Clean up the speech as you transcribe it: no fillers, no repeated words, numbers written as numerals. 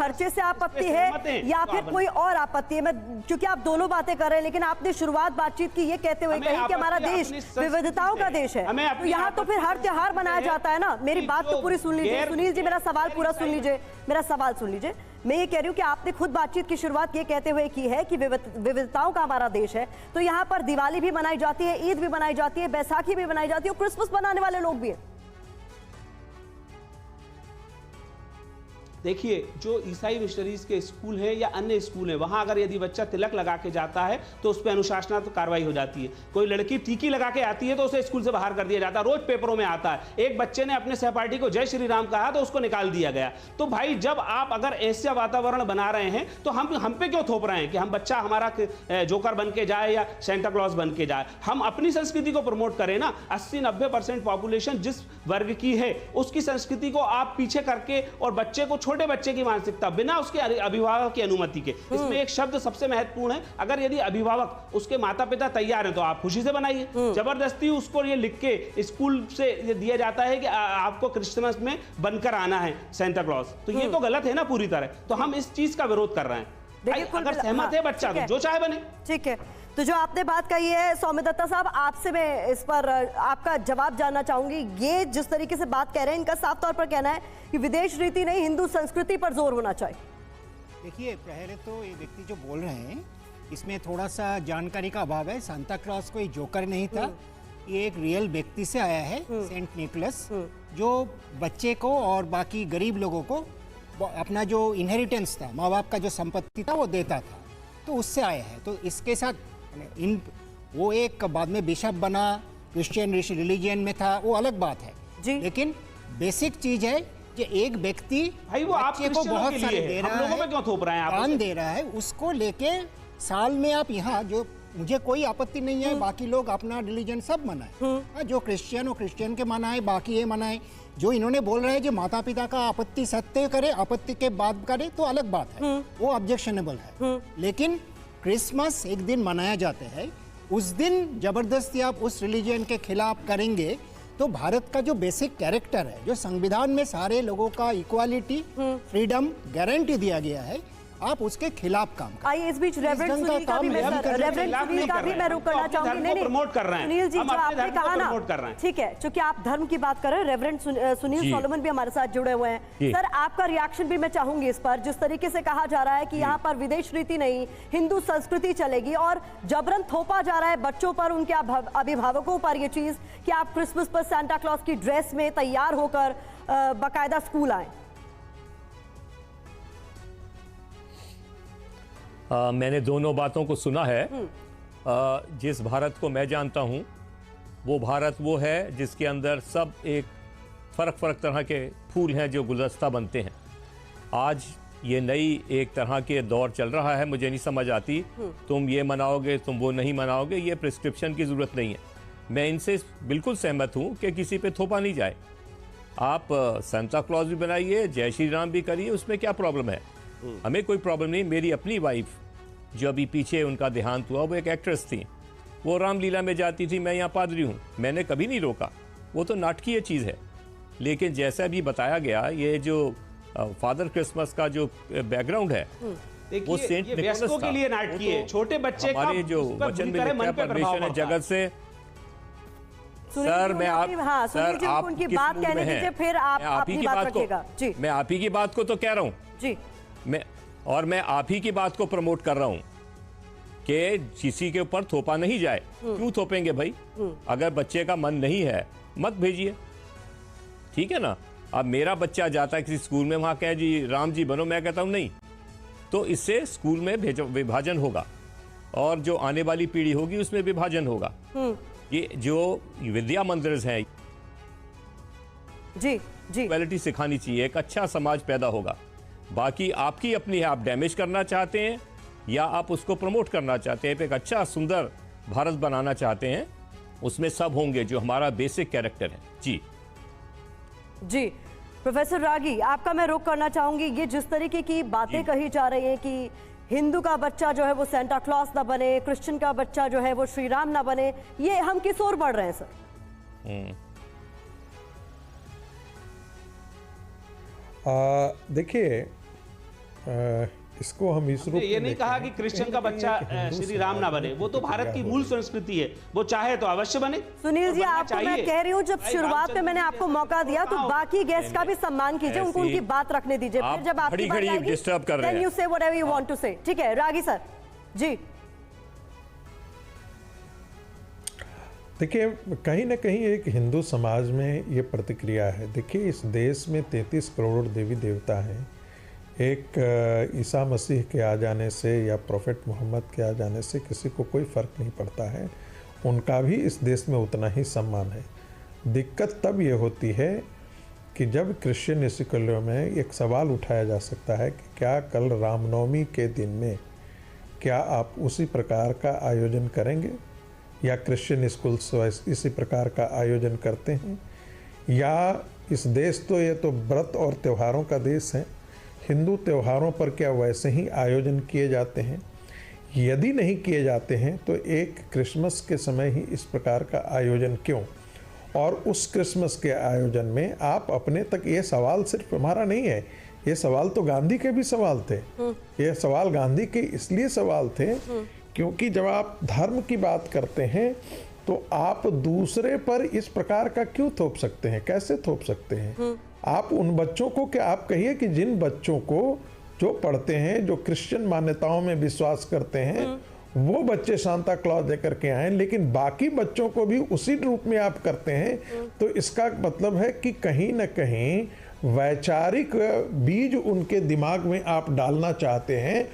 खर्चे से आपत्ति है या फिर कोई और आपत्ति है? मैं क्योंकि आप दोनों बातें कर रहे हैं, लेकिन आपने शुरुआत बातचीत की ये कहते हुए कही कि हमारा देश विविधताओं का देश है, तो यहाँ तो फिर हर त्योहार मनाया जाता है ना। मेरी बात तो पूरी सुन लीजिए सुनील जी, मेरा सवाल पूरा सुन लीजिए, मेरा सवाल सुन लीजिए। मैं ये कह रही हूँ कि आपने खुद बातचीत की शुरुआत ये कहते हुए की है कि विविधताओं का हमारा देश है, तो यहाँ पर दिवाली भी मनाई जाती है, ईद भी मनाई जाती है, बैसाखी भी मनाई जाती है और क्रिसमस मनाने वाले लोग भी हैं। देखिए, जो ईसाई मिशनरीज के स्कूल हैं या अन्य स्कूल हैं, वहां अगर यदि बच्चा तिलक लगा के जाता है तो उस पर अनुशासनात्मक कार्रवाई हो जाती है। कोई लड़की टीकी लगा के आती है तो उसे स्कूल से बाहर कर दिया जाता है, रोज पेपरों में आता है। एक बच्चे ने अपने सहपाठी को जय श्री राम कहा तो उसको निकाल दिया गया। तो भाई, जब आप अगर ऐसा वातावरण बना रहे हैं तो हम पे क्यों थोप रहे हैं कि हम बच्चा हमारा जोकर बन के जाए या सेंटा क्लॉज बन के जाए? हम अपनी संस्कृति को प्रमोट करें ना। 80-90% पॉपुलेशन जिस वर्ग की है उसकी संस्कृति को आप पीछे करके और बच्चे को, छोटे बच्चे की मानसिकता बिना उसके अभिभावक की अनुमति के, इसमें एक शब्द सबसे महत्वपूर्ण है, अगर यदि अभिभावक, उसके माता पिता तैयार हैं तो आप खुशी से बनाइए। जबरदस्ती उसको ये लिख के स्कूल से ये दिया जाता है कि आपको क्रिसमस में बनकर आना है सेंटा क्लॉज, तो ये तो गलत है ना पूरी तरह। तो हम इस चीज का विरोध कर रहे हैं। अगर सहमत है बच्चा तो जो चाहे बने। ठीक है, तो जो आपने बात कही है सौम्य दत्ता साहब, आपसे मैं इस पर आपका जवाब जानना चाहूंगी। ये जिस तरीके से बात कह रहे हैं, इनका साफ तौर पर कहना है कि विदेश रीति नहीं, हिंदू संस्कृति पर जोर होना चाहिए। देखिए, पहले तो ये व्यक्ति जो बोल रहे हैं इसमें थोड़ा सा जानकारी का अभाव है। सांता क्लॉज कोई जोकर नहीं था, ये एक रियल व्यक्ति से आया है, सेंट निकोलस, जो बच्चे को और बाकी गरीब लोगों को अपना जो इनहेरिटेंस था, माँ बाप का जो संपत्ति था वो देता था, तो उससे आया है। तो इसके साथ वो एक बाद में बिशप बना, क्रिश्चियन रिलीजियन में था, वो अलग बात है जी। लेकिन बेसिक चीज है कि एक व्यक्ति भाई वो बच्चे को बहुत सारे दे रहा है, क्यों थोप रहे हैं आप? दान दे रहा है, उसको लेके साल में आप यहाँ, जो मुझे कोई आपत्ति नहीं है, बाकी लोग अपना रिलीजन सब मनाए, जो क्रिश्चियन हो क्रिश्चियन के मनाए, बाकी ये मनाए। जो इन्होंने बोल रहे हैं कि माता पिता का आपत्ति सत्य करे, आपत्ति के बाद करे, तो अलग बात है, वो ऑब्जेक्शनेबल है। लेकिन क्रिसमस एक दिन मनाया जाता है, उस दिन जबरदस्ती आप उस रिलीजन के खिलाफ करेंगे तो भारत का जो बेसिक कैरेक्टर है, जो संविधान में सारे लोगों का इक्वालिटी, फ्रीडम गारंटी दिया गया है, आप उसके खिलाफ काम करें। आइए इस बीच रेवरेंड सुनील का भी मैं रुक करना चाहूंगी। नहीं प्रमोट कर रहे हैं सुनील जी, जो आपने कहा ना, ठीक है, क्योंकि आप धर्म की बात कर रहे हैं, रेवरेंड सुनील सोलोमन भी हमारे साथ जुड़े हुए हैं। सर, आपका रिएक्शन भी मैं चाहूंगी इस पर, जिस तरीके से कहा जा रहा है कि यहाँ पर विदेश रीति नहीं, हिंदू संस्कृति चलेगी और जबरन थोपा जा रहा है बच्चों पर, उनके अभिभावकों पर ये चीज कि आप क्रिसमस पर सांता क्लॉज की ड्रेस में तैयार होकर बाकायदा स्कूल आए। मैंने दोनों बातों को सुना है। जिस भारत को मैं जानता हूँ वो भारत वो है जिसके अंदर सब एक फ़र्क तरह के फूल हैं जो गुलदस्ता बनते हैं। आज ये नई एक तरह के दौर चल रहा है, मुझे नहीं समझ आती तुम ये मनाओगे तुम वो नहीं मनाओगे, ये प्रिस्क्रिप्शन की ज़रूरत नहीं है। मैं इनसे बिल्कुल सहमत हूँ कि किसी पे थोपा नहीं जाए। आप सांता क्लॉज भी बनाइए, जय श्री राम भी करिए, उसमें क्या प्रॉब्लम है? हमें कोई प्रॉब्लम नहीं। मेरी अपनी वाइफ जो अभी पीछे उनका देहांत हुआ, वो एक एक्ट्रेस थी, वो रामलीला में जाती थी, मैं यहाँ पादरी हूँ, मैंने कभी नहीं रोका, वो तो नाटकीय चीज़ है। लेकिन जैसा भी बताया गया, ये जो फादर क्रिसमस का जो बैकग्राउंड है वो सेंट निकोलस के लिए नाटकीय है, छोटे बच्चे का हमारे जो वचन में लिखा है परमेश्वर ने जगत से। सर मैं आप उनकी बात कहने दीजिए, फिर आप अपनी बात रखिएगा जी। मैं आप ही की बात को तो कह रहा हूँ जी, मैं आप ही की बात को प्रमोट कर रहा हूं कि किसी के ऊपर थोपा नहीं जाए। क्यों थोपेंगे भाई? अगर बच्चे का मन नहीं है मत भेजिए, ठीक है ना। अब मेरा बच्चा जाता है किसी स्कूल में, वहां कहे जी राम जी बनो, मैं कहता हूं नहीं, तो इससे स्कूल में विभाजन होगा और जो आने वाली पीढ़ी होगी उसमें विभाजन होगा। ये जो विद्या मंदिर हैं जी जी, क्वालिटी सिखानी चाहिए, एक अच्छा समाज पैदा होगा। बाकी आपकी अपनी है, आप डैमेज करना चाहते हैं या आप उसको प्रमोट करना चाहते हैं, एक अच्छा सुंदर भारत बनाना चाहते हैं, उसमें सब होंगे जो हमारा बेसिक कैरेक्टर है। जी जी, प्रोफेसर रागी, आपका मैं रुख करना चाहूंगी। ये जिस तरीके की बातें कही जा रही हैं कि हिंदू का बच्चा जो है वो सेंटा क्लॉज ना बने, क्रिश्चियन का बच्चा जो है वो श्री राम ना बने, ये हम किस ओर बढ़ रहे हैं सर? देखिए, इसको हम इस रूप ये नहीं कहा कि क्रिश्चियन का बच्चा श्री राम ना बने, वो तो भारत की मूल संस्कृति है, वो चाहे तो अवश्य बने। सुनील जी, आपको मैं कह रही हूँ, जब शुरुआत में मैंने आपको मौका दिया तो बाकी गेस्ट का भी सम्मान कीजिए, उनको उनकी बात रखने दीजिए, फिर जब आपकी बात आएगी डिस्टर्ब कर रहे हैं, then you say whatever you want to say। ठीक है रागी सर जी। देखिए, कहीं ना कहीं एक हिंदू समाज में ये प्रतिक्रिया है। देखिए, इस देश में 33 करोड़ देवी देवता हैं। एक ईसा मसीह के आ जाने से या प्रोफेट मोहम्मद के आ जाने से किसी को कोई फ़र्क नहीं पड़ता है, उनका भी इस देश में उतना ही सम्मान है। दिक्कत तब ये होती है कि जब क्रिश्चियन स्कूलों में एक सवाल उठाया जा सकता है कि क्या कल रामनवमी के दिन में क्या आप उसी प्रकार का आयोजन करेंगे, या क्रिश्चियन स्कूल्स इसी प्रकार का आयोजन करते हैं, या इस देश तो ये तो व्रत और त्योहारों का देश है, हिंदू त्योहारों पर क्या वैसे ही आयोजन किए जाते हैं? यदि नहीं किए जाते हैं तो एक क्रिसमस के समय ही इस प्रकार का आयोजन क्यों? और उस क्रिसमस के आयोजन में आप अपने तक, ये सवाल सिर्फ हमारा नहीं है, ये सवाल तो गांधी के भी सवाल थे। ये सवाल गांधी के इसलिए सवाल थे क्योंकि जब आप धर्म की बात करते हैं तो आप दूसरे पर इस प्रकार का क्यों थोप सकते हैं, कैसे थोप सकते हैं? आप उन बच्चों को, क्या आप कहिए कि जिन बच्चों को जो पढ़ते हैं, जो क्रिश्चियन मान्यताओं में विश्वास करते हैं, वो बच्चे सांता क्लॉज लेकर के आए, लेकिन बाकी बच्चों को भी उसी रूप में आप करते हैं, तो इसका मतलब है कि कहीं ना कहीं वैचारिक बीज उनके दिमाग में आप डालना चाहते हैं